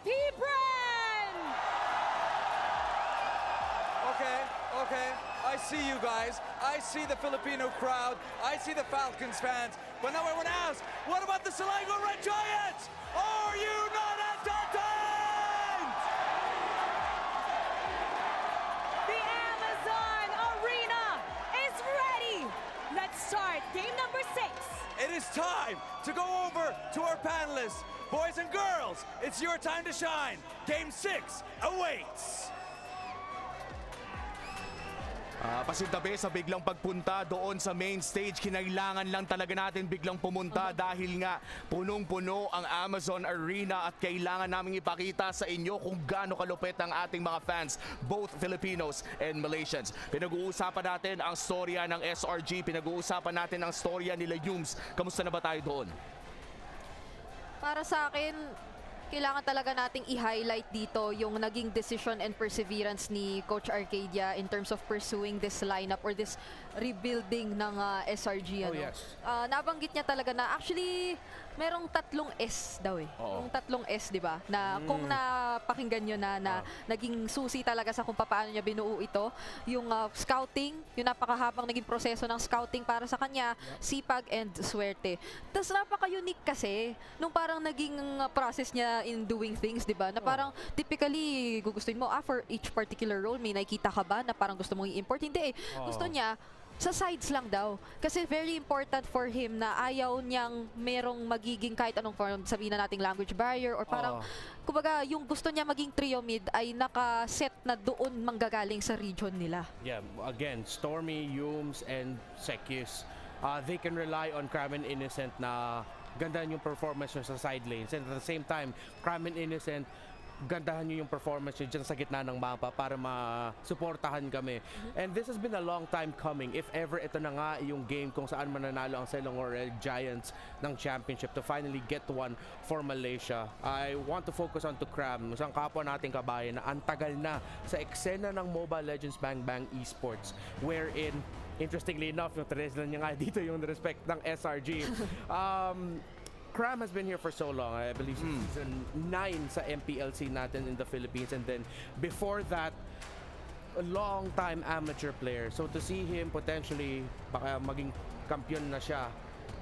AP Bren! Okay, I see you guys. I see the Filipino crowd. I see the Falcons fans. But now I want to ask, what about the Selangor Red Giants? Are you not entertained? The Amazon Arena is ready! Let's start game number 6. It is time to go over to our panelists. Boys and girls, it's your time to shine. Game 6 awaits. Pasintabi sa biglang pagpunta doon sa main stage, kinailangan lang talaga natin biglang pumunta dahil nga punong-puno ang Amazon Arena at kailangan naming ipakita sa inyo kung gaano kalupit ang ating mga fans, both Filipinos and Malaysians. Pinag-uusapan natin ang storya ng SRG, pinag-uusapan natin ang storya nila Yums. Kamusta na ba tayo doon? Para sa akin, kailangan talaga nating i-highlight dito yung naging decision and perseverance ni Coach Arcadia in terms of pursuing this lineup or this rebuilding ng SRG. Oh, Ano? yes. Nabanggit niya talaga na actually merong 3 S daw eh. Oo. Yung 3 S, di ba? Na kung napakinggan nyo na naging susi talaga sa kung paano niya binuo ito. Yung scouting, yung napakahabang naging proseso ng scouting para sa kanya, sipag and swerte. Tapos napaka-unique kasi nung parang naging process niya in doing things, di ba? Na parang typically gugustuhin mo, for each particular role, may nakikita ka ba na parang gusto mong i-import? Hindi eh. Gusto niya, sa sides lang daw. Kasi very important for him na ayaw niyang merong magiging kahit anong form, sabihin na nating language barrier or parang, kumbaga, yung gusto niya maging trio mid ay nakaset na doon manggagaling sa region nila. Yeah, again, Stormy, Yums, and Sekius, they can rely on Cram and Innocent na gandahan yung performance nyo sa side lanes. And at the same time, Cram and Innocent, gandahan nyo yung performance nyo dyan sa gitna ng mapa para masuportahan kami. And this has been a long time coming. If ever ito na nga yung game kung saan mananalo ang Selangor Red Giants ng championship to finally get one for Malaysia. I want to focus on to Cram, isang kapwa nating kabayan na ang tagal na sa eksena ng Mobile Legends Bang Bang Esports, wherein interestingly enough, yung tres lang niya nga dito yung respect ng SRG. Cram has been here for so long. I believe season 9 sa MPLC natin in the Philippines, and then before that, a long time amateur player. So to see him potentially baka maging kampiyon na siya,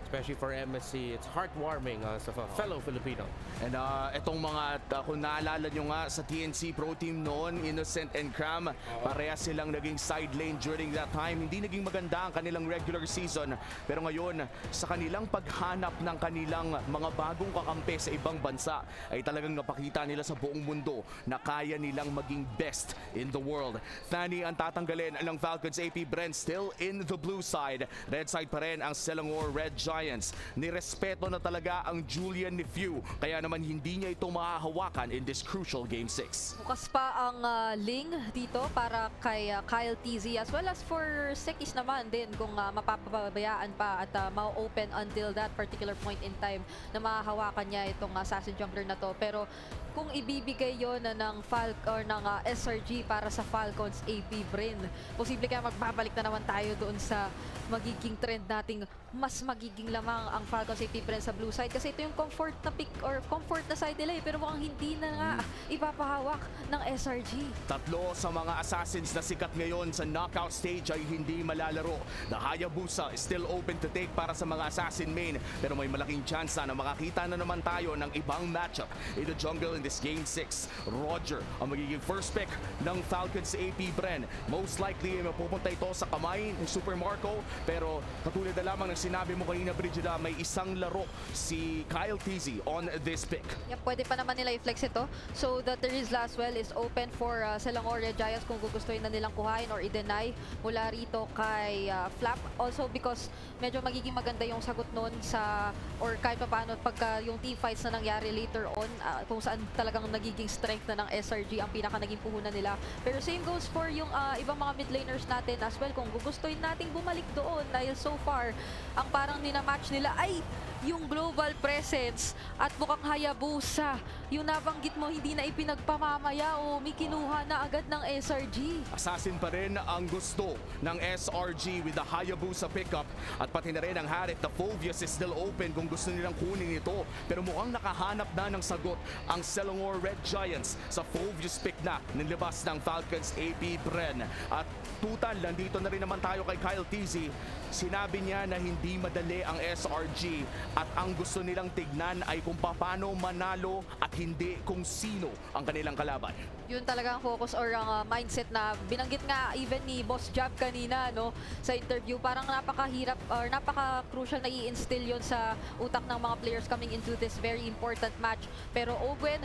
especially for MSC, it's heartwarming as a fellow Filipino. And itong mga, kung naalala nyo nga sa TNC Pro Team noon, Innocent and Cram, parehas silang naging side lane during that time. Hindi naging maganda ang kanilang regular season. Pero ngayon, sa kanilang paghanap ng kanilang mga bagong kakampi sa ibang bansa, ay talagang napakita nila sa buong mundo na kaya nilang maging best in the world. Thani ang tatanggalin ng Falcons. AP Bren still in the blue side. Red side pa rin ang Selangor Red Giants. Nirespeto na talaga ang Julian Nephew, kaya naman hindi niya ito mahahawakan in this crucial Game 6. Bukas pa ang link dito para kay Kyle TZ as well as for Sekis naman din kung mapapabayaan pa at ma-open until that particular point in time na mahahawakan niya itong assassin jungler na to. Pero kung ibibigay yon ng ng SRG para sa Falcons AP Bren, posible kaya magbabalik na naman tayo doon sa magiging trend nating mas magiging lamang ang Falcons AP Bren sa blue side kasi ito yung comfort na pick or comfort na side nila pero mukhang hindi na nga ipapahawak ng SRG. Tatlo sa mga assassins na sikat ngayon sa knockout stage ay hindi malalaro. The Hayabusa is still open to take para sa mga assassin main, pero may malaking chance na makakita na naman tayo ng ibang matchup in the jungle in this Game 6. Roger ang magiging first pick ng Falcons AP Bren. Most likely mapupunta ito sa kamay ng Super Marco, pero katulad na lamang ng sinabi mo kanina, Brigida, may isang laro si Kyle TZ on this pick. Yep, pwede pa naman nila i-flex ito. So the Therese Laswell is open for Selangor Red Giants kung gugustuhin na nilang kuhain or i-deny mula rito kay Flap. Also because medyo magiging maganda yung sagot nun sa or kahit pa paano pagka yung team fights na nangyari later on kung saan talagang nagiging strength na ng SRG ang pinaka naging puhunan nila. Pero same goes for yung ibang mga mid laners natin as well kung gugustuhin nating bumalik doon dahil so far ang parang match nila ay yung global presence at mukhang Hayabusa. Yung nabanggit mo, hindi na ipinagpamamaya o may kinuha na agad ng SRG. Assassin pa rin ang gusto ng SRG with the Hayabusa pickup at pati na rin ang Harith. The Phoveus is still open kung gusto nilang kunin ito. Pero mukhang nakahanap na ng sagot ang Selangor Red Giants sa Phoveus pick na nilabas ng Falcons AP Bren. At tutal, nandito na rin naman tayo kay Kyle Tizzy. Sinabi niya na hindi madali ang SRG at ang gusto nilang tignan ay kung paano manalo at hindi kung sino ang kanilang kalaban. Yun talaga ang focus or ang mindset na binanggit nga even ni Boss Jab kanina no sa interview. Parang napakahirap or napaka-crucial na i-instill yun sa utak ng mga players coming into this very important match. Pero Owen,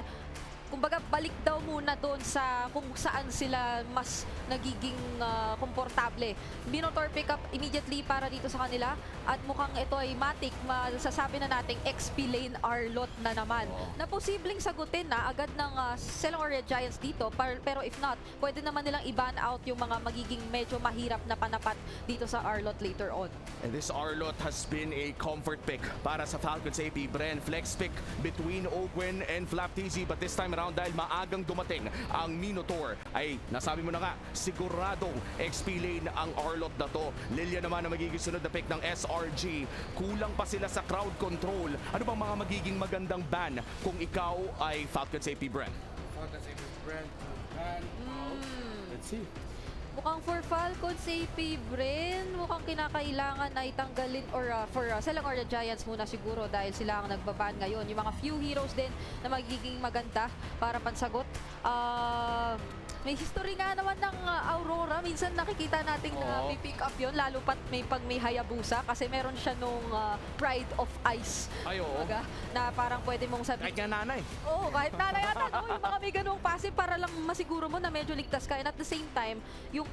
kumbaga balik daw muna doon sa kung saan sila mas nagiging komportable. Minotaur pick up immediately para dito sa kanila at mukhang ito ay matik, masasabi na nating XP lane Arlot na naman. Na posibleng sagutin na agad ng Selangor Red Giants dito, pero if not, pwede naman nilang i-ban out yung mga magiging medyo mahirap na panapat dito sa Arlot later on. And this Arlot has been a comfort pick para sa Falcons AP Bren. Flex pick between Ogwen and Flaptizi, but this time around dahil maagang dumating ang Minotaur ay nasabi mo na nga, siguradong XP lane ang Arlot na to. Lilia naman ang magiging sunod na pick ng SRG. Kulang pa sila sa crowd control. Ano bang mga magiging magandang ban kung ikaw ay Falcons AP Bren? Falcons AP Bren. Let's see. Mukhang for Falcons AP Bren, mukhang kinakailangan na itanggalin or for Selangor Red Giants muna siguro dahil sila ang nagbaban ngayon. Yung mga few heroes din na magiging maganda para pansagot. May history nga naman ng Aurora. Minsan nakikita nating may pick up yun, lalo pat pag may Hayabusa kasi meron siya nung Pride of Ice. Ay, oo. Kumbaga, na parang pwede mong sabihin. Kahit nga nanay. Oo, kahit nanay yata, no? Yung mga may ganung passive para lang masiguro mo na medyo ligtas ka. And at the same time, yung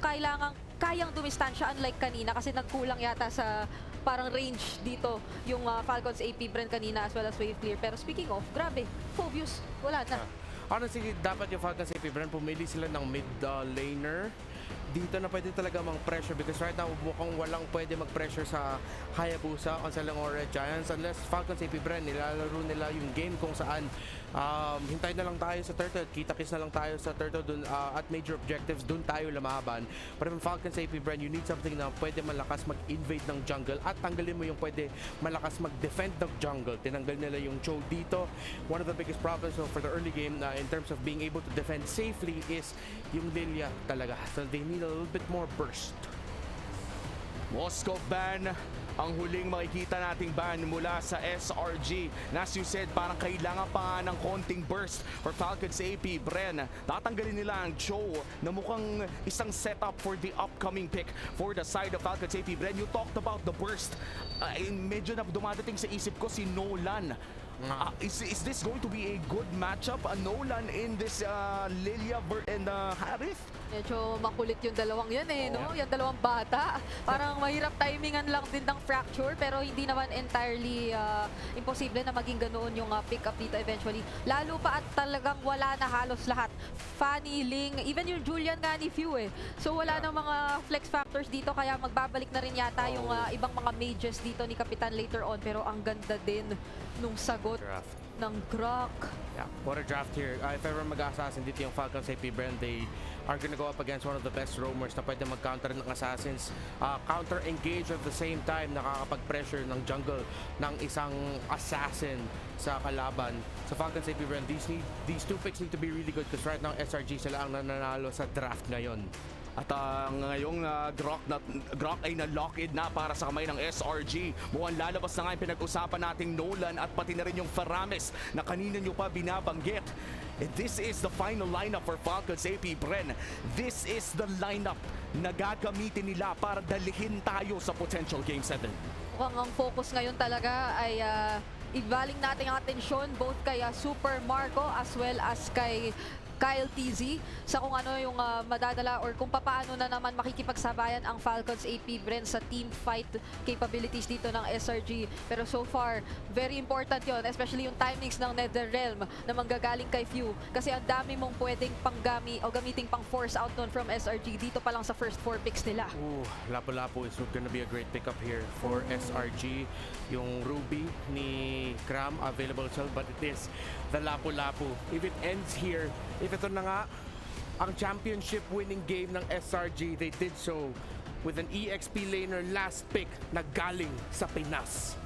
kayang dumistansya unlike kanina kasi nagkulang yata sa parang range dito yung Falcons AP Bren kanina as well as Wave Clear. Pero speaking of, grabe, Phoveus, wala na. Honestly, dapat yung Falcons AP Bren, pumili sila ng mid laner. Dito na pwede talaga mang-pressure because right now mukhang walang pwede mag-pressure sa Hayabusa on Selangor Red Giants unless Falcons AP Bren nilalaro nila yung game kung saan hintay na lang tayo sa turtle, kita-kiss na lang tayo sa turtle dun, at major objectives dun tayo lamaban. Pero yung Falcons AP Bren, you need something na pwede malakas mag-invade ng jungle at tanggalin mo yung pwede malakas mag-defend ng jungle. Tinanggal nila yung Cho dito. One of the biggest problems for the early game in terms of being able to defend safely is yung Lilia talaga. So they need a little bit more burst. Moscow ban ang huling makikita nating ban mula sa SRG. As you said, parang kailangan pa ng konting burst for Falcons AP Bren. Tatanggalin nila ang Cho na mukhang isang setup for the upcoming pick for the side of Falcons AP Bren. You talked about the burst. Medyo na dumadating sa isip ko si Nolan. Is this going to be a good matchup? Nolan in this Lilia and Harith? Medyo makulit yung dalawang yan no? Yung dalawang bata. Parang mahirap timingan lang din ng fracture pero hindi naman entirely imposible na maging ganoon yung pick-up dito eventually. Lalo pa at talagang wala na halos lahat. Fanny, Ling, even yung Julian nga ni Few So wala na mga flex factors dito kaya magbabalik na rin yata yung ibang mga mages dito ni Kapitan later on. Pero ang ganda din nung sagot ng Grok. Yeah, what a draft here. If ever mag-assassin dito yung Falcons AP Bren, they are gonna go up against one of the best roamers na pwede mag-counter ng assassins. Counter-engage at the same time, nakakapag-pressure ng jungle ng isang assassin sa kalaban. Sa Falcons AP Bren, these two picks need to be really good because right now SRG sila ang nananalo sa draft ngayon. At ngayong Grok ay na-lock-in na para sa kamay ng SRG. Mukhang lalabas na nga yung pinag-usapan nating Nolan at pati na rin yung Faramis na kanina nyo pa binabanggit. And this is the final lineup for Falcons AP Bren. This is the lineup na gagamitin nila para dalihin tayo sa potential Game 7. Mukhang ang focus ngayon talaga ay ibaling natin ang atensyon both kay Super Marco as well as kay Kyle TZ sa kung ano yung madadala or kung papaano na naman makikipagsabayan ang Falcons AP Bren sa team fight capabilities dito ng SRG. Pero so far, very important yon, especially yung timings ng NetherRealm na manggagaling kay Few. Kasi ang dami mong pwedeng gamiting pang force out nun from SRG dito pa lang sa first 4 picks nila. Ooh, Lapu-Lapu is gonna be a great pickup here for SRG. Yung Ruby ni Cram available siya, but it is the Lapu-Lapu. If it ends here, if ito na nga ang championship winning game ng SRG, they did so with an EXP laner last pick na galing sa Pinas.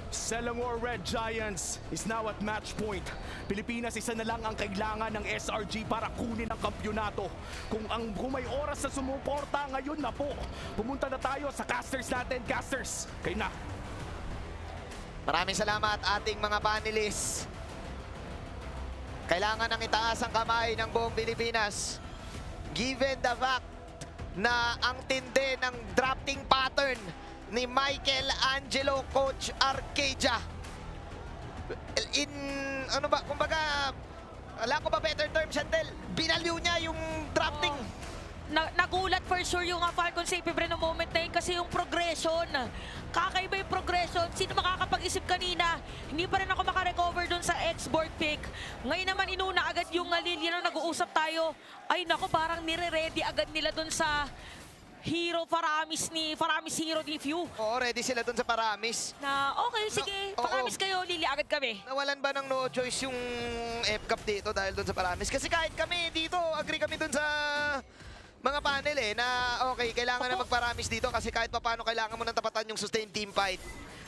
Selangor Red Giants is now at match point. Pilipinas, isa na lang ang kailangan ng SRG para kunin ang kampyonato. Kung may oras na sumuporta ngayon na po, pumunta na tayo sa casters natin. Casters, kayo na. Maraming salamat ating mga panelists. Kailangan nang itaas ang kamay ng buong Pilipinas. Given the fact na ang tindi ng drafting pattern ni Michael Angelo, Coach Arcadia. Kumbaga, wala ko ba better term, Chantel? Binaliw niya yung drafting. Nagulat for sure yung Falcons AP Bren no moment na yun kasi yung progression. Kakaiba yung progression. Sino makakapag-isip kanina? Hindi pa rin ako makarecover dun sa X-Borg pick. Ngayon naman inuna agad yung Lilia na nag-uusap tayo. Ay nako, parang nire-ready agad nila dun sa hero Faramis hero ni Few. Oo, ready sila dun sa Paramis. Na okay, sige, oo. Faramis kayo, Lili, agad kami. Nawalan ba ng no choice yung F-Cup dito dahil dun sa Paramis? Kasi kahit kami dito, agree kami dun sa mga panel na okay, kailangan na magparamis dito kasi kahit paano kailangan mo nang tapatan yung sustained team fight.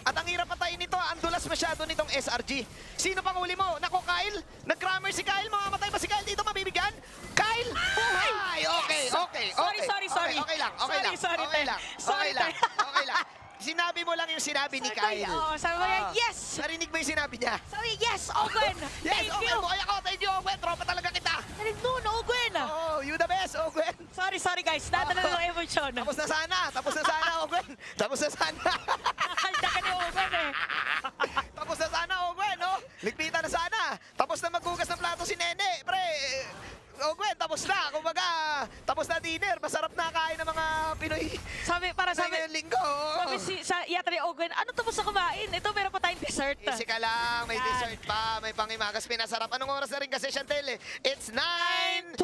At ang hirap patayin nito, ang dulas masyado nitong SRG. Sino pang uli mo? Nako, Kyle? Nag-crammer si Kyle, mamamatay ba si Kyle dito? Mabibigyan? Kyle? Buhay! Okay, okay, okay. Sorry. Okay lang, okay lang. Sorry, Okay lang, Sorry, okay lang, okay lang. Sinabi mo lang yung sinabi ni Kyle. Oo, sabi mo yan, yes! Narinig mo yung sinabi niya? Sabi, yes, Owen! Yes, Thank okay you! po. Thank you, Ogwen. Tropa talaga kita. Narinig nun, Owen! Oh, you the best, Ogwen. Sorry guys, nadala lang ang emosyon. Tapos na sana, Ogwen. Tapos na sana. Nakalda ka ni Owen eh. Tapos na sana, Ogwen, no? Ligpitan na sana. Tapos na maghugas ng plato si Nene, pre. Ogwen, tapos na. Kumbaga, tapos na dinner. Masarap na kain ng mga Pinoy. Sabi, Ngayong linggo. sabi sa yata ni Owen, ano tapos na kumain? Ito, meron pa tayong dessert. Easy ka lang, may Yan. dessert pa, may pangimagas pinasarap. Anong oras na rin kasi, Chantel? It's 9:23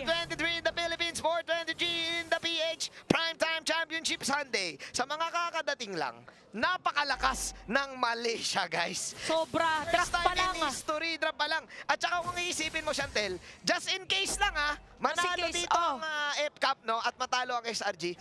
23. in the Philippines, 4:23 in the PH Primetime Championship Sunday. Sa mga kakadating lang, napakalakas ng Malaysia, guys. Sobra, First draft pa time lang. in history, drop pa lang. At saka kung iisipin mo, Chantel, just in case lang manalo case, dito oh. ang F-Cup, no? At matalo ang SRG.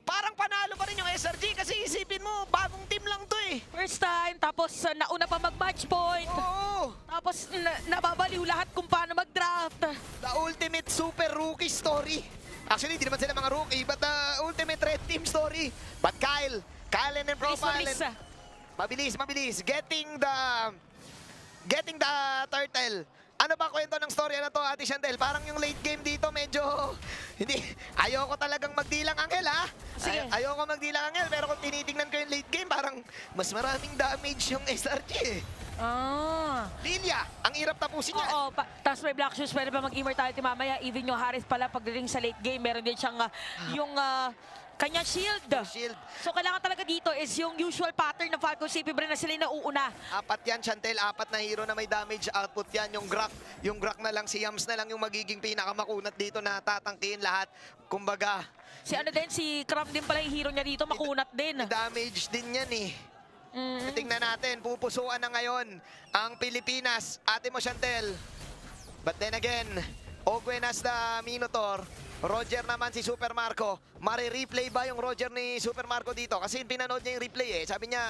Parang panalo pa rin yung SRG kasi isipin mo, bagong team lang to eh. First time, tapos nauna pa mag-match point. Oo. Tapos nababaliw lahat kung paano mag-draft. The ultimate super rookie story. Actually, hindi naman sila mga rookie, but the ultimate red team story. But Kyle and Profile. Mabilis. Getting the turtle. Ano ba kwento ng story na to, Ate Chantel? Parang yung late game dito medyo hindi. Ayoko talagang magdilang Angel, ha? Sige. Ayoko magdilang Angel, pero kung tinitingnan ko yung late game, parang mas maraming damage yung SRG eh. Lilia, ang hirap tapusin niya. Oo, tapos may Black Shoes, pwede pa mag-immortality mamaya. Even yung Harris pala, pagdating sa late game, meron din siyang yung kanya shield. Shield. So kailangan talaga dito is yung usual pattern ng Falcons AP Bren na sila yung nauuna. Apat yan, Chantel. Apat na hero na may damage output yan. Yung Grak na lang, si Yams na lang yung magiging pinakamakunat dito na tatangkihin lahat. Kumbaga, Si ano din, si Cram din pala yung hero niya dito, makunat din. damage din yan eh. Tingnan natin, pupusuan na ngayon ang Pilipinas. Ate mo, Chantel. But then again, Ogwen as the Minotaur. Roger naman si Super Marco. Mare-replay ba yung Roger ni Super Marco dito? Kasi pinanood niya yung replay eh. Sabi niya,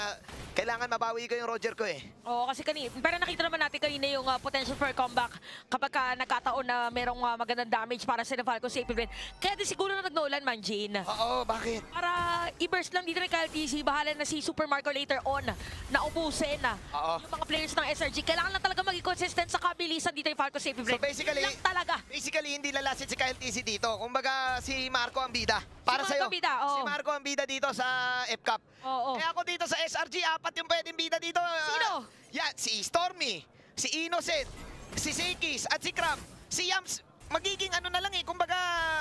kailangan mabawi ko yung Roger ko eh. Oo, kasi pero nakita naman natin kanina yung potential for comeback kapag nagkataon na merong magandang damage para sa Falcons AP Bren. Kaya din siguro na nag-Nolan man, Jean. Oo, bakit? Para i-burst lang dito ni Kyle TC, bahala na si Super Marco later on na ubusin Oo. yung mga players ng SRG. Kailangan lang talaga maging consistent sa kabilisan dito yung Falcons AP Bren. So basically, Yun lang talaga. Basically, hindi lalasit si Kyle TC dito. Kumbaga, si Marco ang bida. Para Si Marco sa'yo. ang bida, oo. Si Marco ang bida dito sa F-Cup. Oo. Kaya ako dito sa SRG, apat yung pwedeng bida dito. Sino? Yan, si Stormy, si Innocent, si Seikis at si Cram, si Yams, magiging ano na lang eh, kumbaga...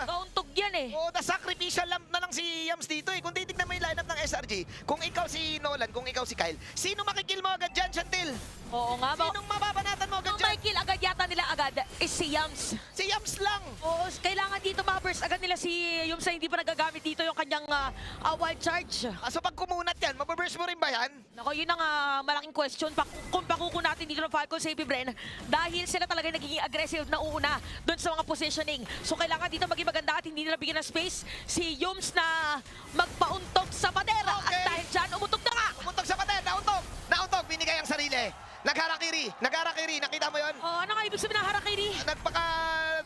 Kauntog yan eh. Oo, the sacrificial lamp na lang si Yams dito eh. Kung titignan mo yung lineup ng SRG, kung ikaw si Nolan, kung ikaw si Kyle, sino makikill mo agad dyan, Chantel? Oo nga ba? Sinong mababanatan mo agad Ang dyan? may kill agad yata nila agad is si Yams. Si Yams lang! Oo, kailangan dito ma-burst agad nila si Yums na hindi pa nagagamit dito yung kanyang wild charge. So pag kumunat yan, mababurst mo rin ba yan? Nako, yun ang malaking question kung pakuko natin dito ng Falcon Safety Bren dahil sila talaga nagiging aggressive na uuna doon sa mga positioning. So kailangan dito maging maganda at hindi nila bigyan ng space si Yums na magpauntog sa padera. Okay. At dahil dyan, umuntog na nga! Umuntog sa pater, nauntog, binigay ang sarili. Nagharakiri, nakita mo yon? Oh, ano nga ibig sabihin ng harakiri?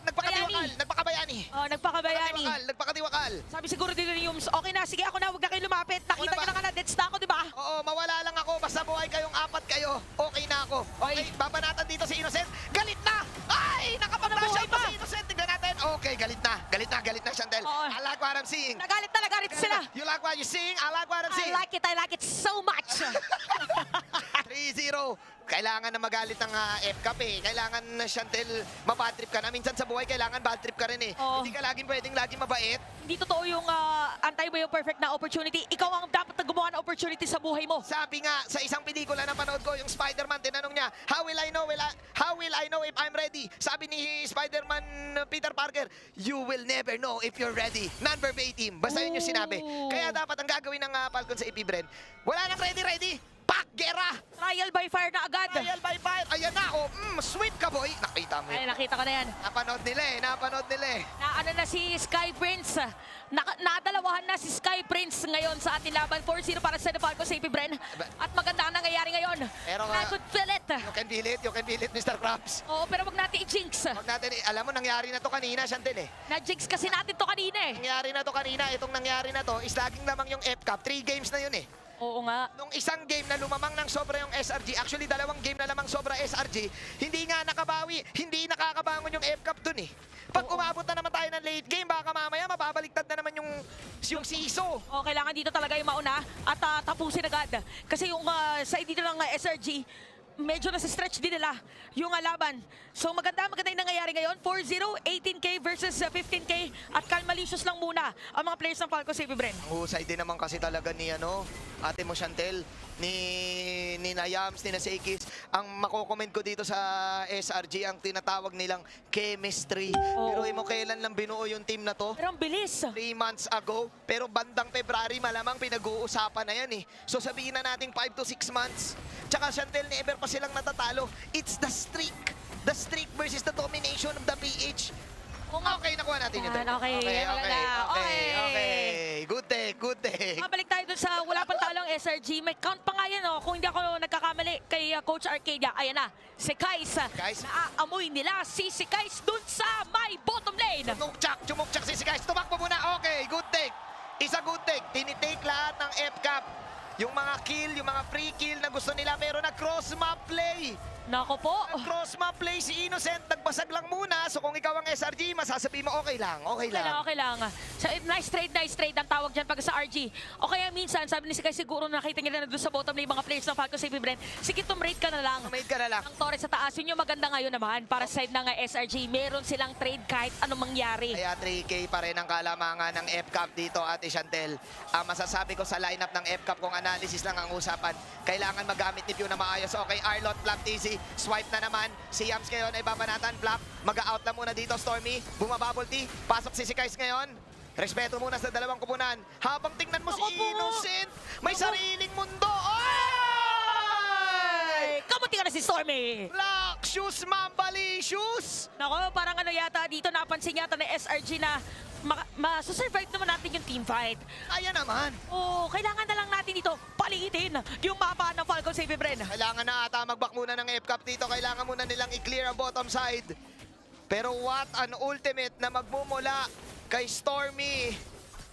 Nagpakabayani. Oh, nagpakabayani. Nagpakatiwakal. Sabi siguro dito ni Yums, okay na, sige ako na, huwag na kayo lumapit. Nakita na ba? nyo na nga na, deads na ako, di ba? Oo, mawala lang ako. Basta buhay kayong apat kayo. Okay na ako. Okay, babanatan dito si Innocent. Galit na! Ay, nakapag-flash Nabuhay out pa pa. si Innocent. Tignan natin. Okay, galit na, Chantel. Oo. I like what I'm seeing. Nagalit sila. You like what you're seeing? I like what I'm I seeing. like it so much. 3-0. Kailangan na magalit ng FCAP eh. Kailangan na Chantel, mabad trip ka na. Minsan sa buhay, kailangan bad trip ka rin eh. Oo. Hindi ka laging mabait. Hindi totoo yung antay mo yung perfect na opportunity. Ikaw ang dapat na gumawa ng opportunity sa buhay mo. Sabi nga, sa isang pelikula na panood ko, yung Spider-Man, tinanong niya, how will I know if I'm ready? Sabi ni Spider-Man Peter Parker, you will never know if you're ready. Non-verbatim. Basta yun yung sinabi. Ooh. Kaya dapat ang gagawin ng Falcon sa EP Bren, wala nang ready. Pak! Gera! Trial by fire na agad. Trial by fire! Ayan na! Oh, sweet ka boy! Nakita mo Ay, yun. nakita ko na yan. Napanood nila eh. Na ano na si Sky Prince. Nadalawahan na si Sky Prince ngayon sa ating laban. 4-0 para sa Falcon Safety Bren. At maganda ang nangyayari ngayon. Pero I could feel it. You can feel it, Mr. Krabs. Oo, pero wag natin i-jinx. Wag natin, alam mo, nangyari na to kanina, Chantel eh. Na-jinx kasi natin to kanina eh. Nangyari na to kanina, itong nangyari na to, is laging lamang yung FCAP. 3 games na yun eh. Oo nga. Nung isang game na lumamang ng sobra yung SRG, actually 2 game na lamang sobra SRG, hindi nga nakabawi, hindi nakakabangon yung FCAP dun eh. Pag umabot na naman tayo ng late game, baka mamaya mababaliktad na naman yung siso. O, kailangan dito talaga yung mauna at tapusin agad. Kasi yung side dito ng SRG, medyo nasa-stretch din nila yung laban. So maganda yung nangyayari ngayon. 4-0, 18K versus 15K. At kalmalicious lang muna ang mga players ng Falcon Safety Bren. Husay din naman kasi talaga ni ate mo Chantel, ni Nayams, ni Seikis. Ang mako-comment ko dito sa SRG, ang tinatawag nilang chemistry. Oo. Pero mo kailan lang binuo yung team na to? Pero ang bilis. 3 months ago, pero bandang February malamang pinag-uusapan na yan eh. So sabihin na natin 5 to 6 months. Tsaka Chantel, never pa silang natatalo. It's the streak. The streak versus the domination of the PH. Oo nga. Okay, nakuha natin ito. Yan, okay. Okay. Good day. Mabalik tayo dun sa wala pang talong SRG. May count pa nga yan, oh, kung hindi ako nagkakamali kay Coach Arcadia. Ayan na, si Kais. Kais. Naaamoy nila si Kais dun sa may bottom lane. Chumukchak si guys. Tumakbo muna. Okay, good take. Isa good take. Tinitake lahat ng FCAP. Yung mga kill, yung mga free kill na gusto nila, pero nag-cross map play. Nako po. Cross map play si Innocent, nagbasag lang muna. So kung ikaw ang SRG, masasabi mo okay lang. Okay lang. So, nice trade ang tawag dyan pag sa RG. O kaya minsan, sabi ni Sky siguro nakita niya na doon sa bottom lane mga players ng Falcon Safety Bren. Sige, tumrate ka na lang. Made ka na lang. Ang Torres sa taas, yun yung maganda ngayon naman para sa side ng SRG. Meron silang trade kahit anong mangyari. Kaya 3K pa rin ang kalamangan ng FCAP dito, Ate Chantel. Ang masasabi ko sa lineup ng FCAP, kung analysis lang ang usapan, kailangan magamit ni Pew na maayos. Okay, Arlot, Flap, TZ, swipe na naman. Si Yams ngayon ay babanatan. Flap, mag-out lang muna dito, Stormy. Bumabubble T, pasok si Kais ngayon. Respeto muna sa dalawang kupunan. Habang tingnan mo si Ako po. Innocent, may Ako. sariling mundo. Ay! Kamuti ka na si Stormy! Black shoes, mambalicious! Nako, parang ano yata dito, napansin yata ng SRG na masusurvive naman natin yung team fight. Kaya naman. Oh, kailangan na lang natin dito paliitin yung mapa ng Falcon Safety Bren. Kailangan na ata mag-back muna ng FCAP dito. Kailangan muna nilang i-clear ang bottom side. Pero what an ultimate na magmumula kay Stormy.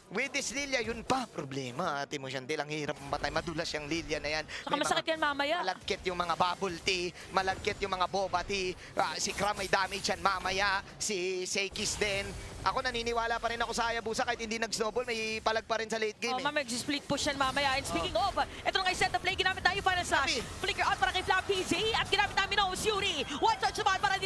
With this Lilia, yun pa problema. Ate mo Chantel, ang hirap matay. Madulas yung Lilia na yan. Saka masakit yan mamaya. Malagkit yung mga bubble tea, malagkit yung mga boba tea. Si Kram may damage yan mamaya. Si Seikis din. Ako naniniwala pa rin ako sa Hayabusa kahit hindi nag-snowball, may palag pa rin sa late game. Oh, mamaya split push yan mamaya. And speaking of, ito nga yung set of play, ginamit tayo final slash. Sabi. Flicker out para kay Flap PZ at ginamit namin ng Yuri. One touch naman para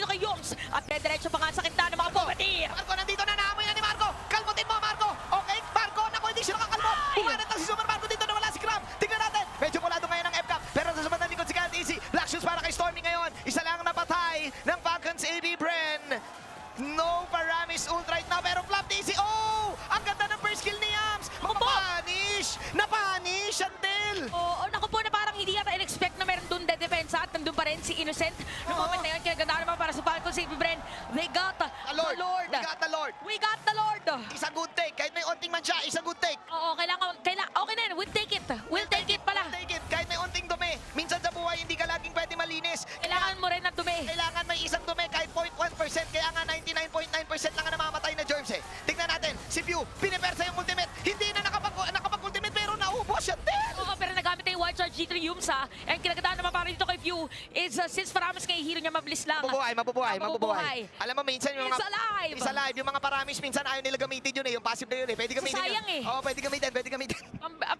AP Bren. They got the Lord. Lord. We got the Lord. We got the Lord. Isa good take. Kahit may onting man siya, isa good take. Oo, kailangan, okay na yun. We'll take it. We'll take it pala. Take it. Kahit may onting dumi. Minsan sa buhay, hindi ka laging pwede malinis. Kailangan mo rin ng dumi. Kailangan may isang dumi kahit 0.1%. Kaya nga 99.9% lang ang namamatay na germs eh. Tignan natin, si Pew, pinipersa yung ultimate. Hindi na nakapag-ultimate pero naubos siya. Oo, pero nagamit na yung Wild Charge G3 Yumsa. And kinagandaan naman para dito kay Few is since Paramis kay hero niya mabilis lang. Mabubuhay. Alam mo, minsan yung mga... It's alive! It's alive. Yung mga paramis, minsan ayaw nila gamitin yun eh. Yung passive na yun eh. Pwede gamitin sayang yun. eh. Oo, pwede gamitin.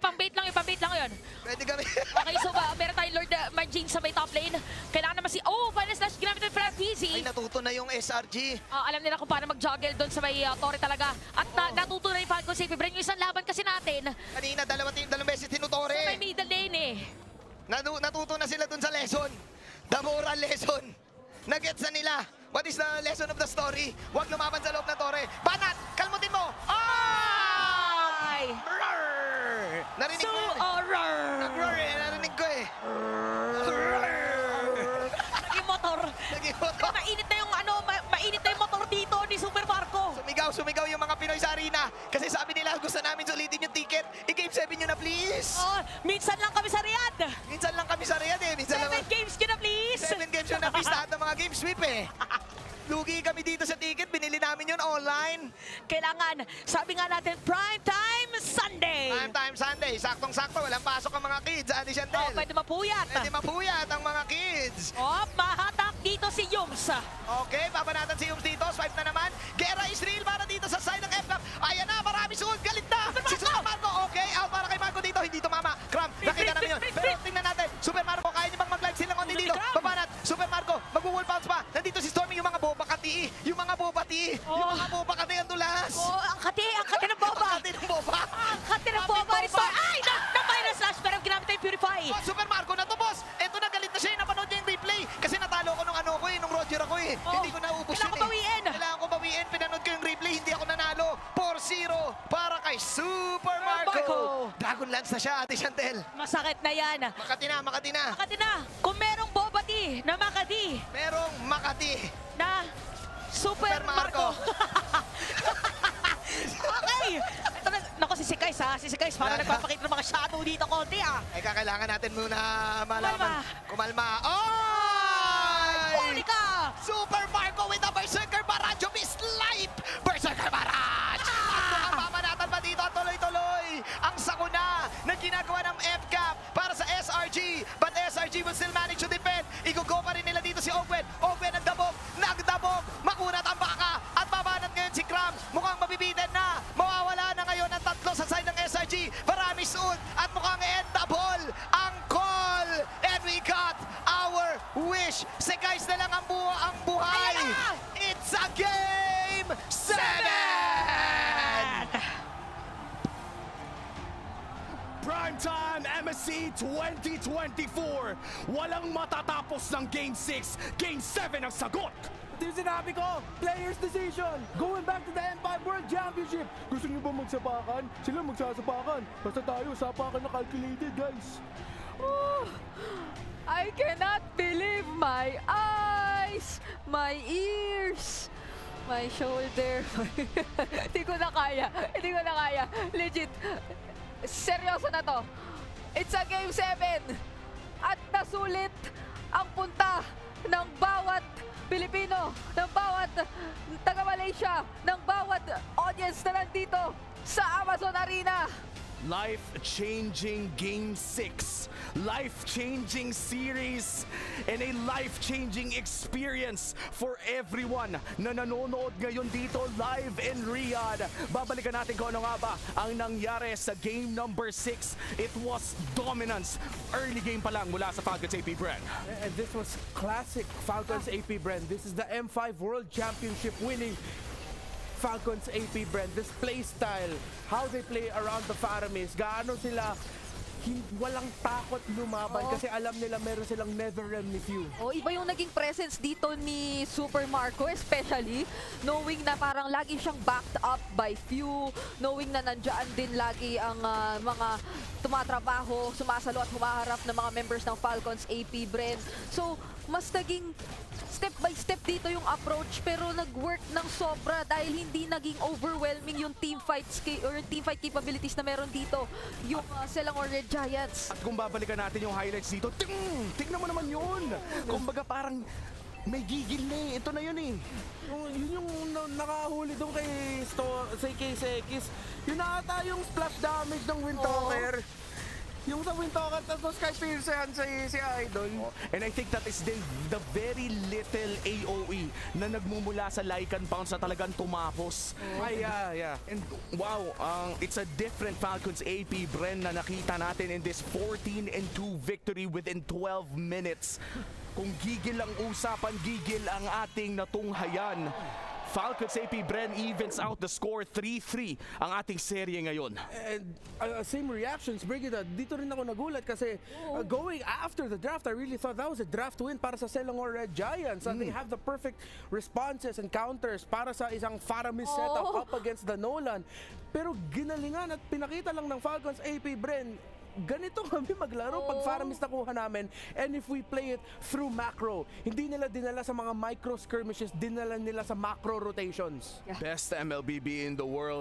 Pang-bait lang yun. Pwede gamitin. Okay, so meron tayong Lord Margin sa may top lane. Kailangan naman Final Slash ginamit ng Fratisi. Ay, natuto na yung SRG. Alam nila kung paano mag-juggle doon sa may torre talaga. At natuto na yung Falcon Safe Bren. Yung isang laban kasi natin Kanina, dalawang beses tinutore. sa may middle lane eh. Natuto na sila dun sa lesson. The moral lesson. Nagets na nila. What is the lesson of the story? Huwag lumaban sa loob ng torre. Banat! Kalmutin mo! Ay! Roar! Narinig So, mo yun? Roar eh. Narinig ko eh. Yung motor. Naging motor. Mainit na yung mainit na yung motor dito ni Super Marco. Sumigaw yung mga Pinoy sa arena. Kasi sabi nila, gusto namin sulitin yung ticket. I-game 7 nyo na, please. Minsan lang kami sa Riyadh. Minsan lang kami sa Riyadh eh. Minsan 7 lang. games ka na, please. 7 games yun na, please. Lahat ng mga game sweep eh. Lugi kami dito sa ticket. Binili namin yun online. Kailangan, sabi nga natin, prime time Sunday. Prime time Sunday. Saktong-sakto. Walang pasok ang mga kids. Adi Chantel. Pwede mapuyat. Pwede mapuyat ang mga kids. Mahatak dito si Yums. Okay, babanatan si Yums dito. Swipe na naman. Guerra is real para dito sa side ng FCAP. Ayan na, marami suod. Galit na. Si Super Marco. Okay, out para kay Marco dito. Hindi tumama. Cram, nakita namin yun. Pero tingnan natin. Super Marco, kaya niyo bang mag-live sila konti dito? Babanat. Super Marco, mag-wall bounce pa. Nandito si Stormy, yung mga boba kati. Yung mga boba ti. Yung mga boba kati ang dulas. Ang kati ng boba. Ang kati ng boba. Ang kati ng boba. Ay, na-final slash, pero ginamit na yung Purify. Oh, Super Marco na to, boss. Eto na, galit na siya. Napanood niya yung replay. Kasi natalo ko nung nung Roger ako eh. Hindi ko naubos yun Kailangan ko bawiin. Kailangan ko bawiin. Pinanood ko yung replay. Hindi ako nanalo. 4-0 para kay Super Marco. Marco. Dragon Lance na siya, Ate Chantel. Masakit na yan. Makati na. Makati na. Kung merong boba tea na Makati Merong Makati. na Super Marco. Okay. Ito na. Naku, si Sikais ha. Si Sikais, parang Wala. nagpapakita ng mga shadow dito konti Ay, kailangan natin muna malaman. Kumalma. Huli ka! Super Marco with the Berserker Barrage of his life! Berserker Barrage! Ang pamanatan pa dito at tuloy-tuloy ang sakuna na ginagawa ng FCAP para sa SRG. But SRG will still manage to defend. Igugo pa rin nila dito si Ogwen. Ogwen nagdabog, makunat ang baka at babanat ngayon si Cram. Mukhang mabibitin na. Mawawala na ngayon ang tatlo sa side ng SRG. Marami suot at mukhang endable ang call. And we got our wish. Si guys na lang ang buhay. Ayan na! It's a game 7! Primetime MSC 2024. Walang matatapos ng Game 6. Game 7 ang sagot. Ito yung sinabi ko, player's decision. Going back to the M5 World Championship. Gusto niyo ba magsapakan? Sila magsasapakan. Basta tayo, sapakan na calculated, guys. I cannot believe my eyes, my ears, my shoulder. Hindi ko na kaya. Legit. Seryoso na to. It's a game 7. At nasulit ang punta ng bawat Pilipino, ng bawat taga-Malaysia, ng bawat audience na nandito sa Amazon Arena. Life-changing Game 6. Life-changing series. And a life-changing experience for everyone na nanonood ngayon dito live in Riyadh. Babalikan natin kung ano nga ba ang nangyari sa game number 6. It was dominance. Early game pa lang mula sa Falcons AP Bren. And this was classic Falcons AP Bren. This is the M5 World Championship winning Falcons AP Bren. This play style, how they play around the Faramis, gaano sila walang takot lumaban kasi alam nila meron silang nether realm ni Few. Iba yung naging presence dito ni Super Marco, especially knowing na parang lagi siyang backed up by Few, knowing na nandiyan din lagi ang mga tumatrabaho, sumasalo at humaharap ng mga members ng Falcons AP Bren. So, mas naging step by step dito yung approach pero nag-work ng sobra dahil hindi naging overwhelming yung team fights or yung team fight capabilities na meron dito yung Selangor Red Giants. At kung babalikan natin yung highlights dito, tingnan mo naman yun! Kumbaga parang may gigil na eh. Ito na yun eh. Yun yung nakahuli doon kay Sekis. Yun na ata yung splash damage ng Windtalker. Yung sa Windtalker, tapos kay Pearson si Idol. And I think that is the very little AOE na nagmumula sa Lycan Pounce na talagang tumapos. Ay, yeah. And wow, it's a different Falcons AP, Bren, na nakita natin in this 14-2 victory within 12 minutes. Kung gigil ang usapan, gigil ang ating natunghayan. Falcons AP, Bren, evens out the score 3-3 ang ating serye ngayon. And same reactions, Brigida. Dito rin ako nagulat kasi going after the draft, I really thought that was a draft win para sa Selangor Red Giants. And they have the perfect responses and counters para sa isang Faramis setup up against the Nolan. Pero ginalingan at pinakita lang ng Falcons AP, Bren, ganito kami maglaro pag Faramis nakuha namin, and if we play it through macro. Hindi nila dinala sa mga micro skirmishes, dinala nila sa macro rotations. Best MLBB in the world.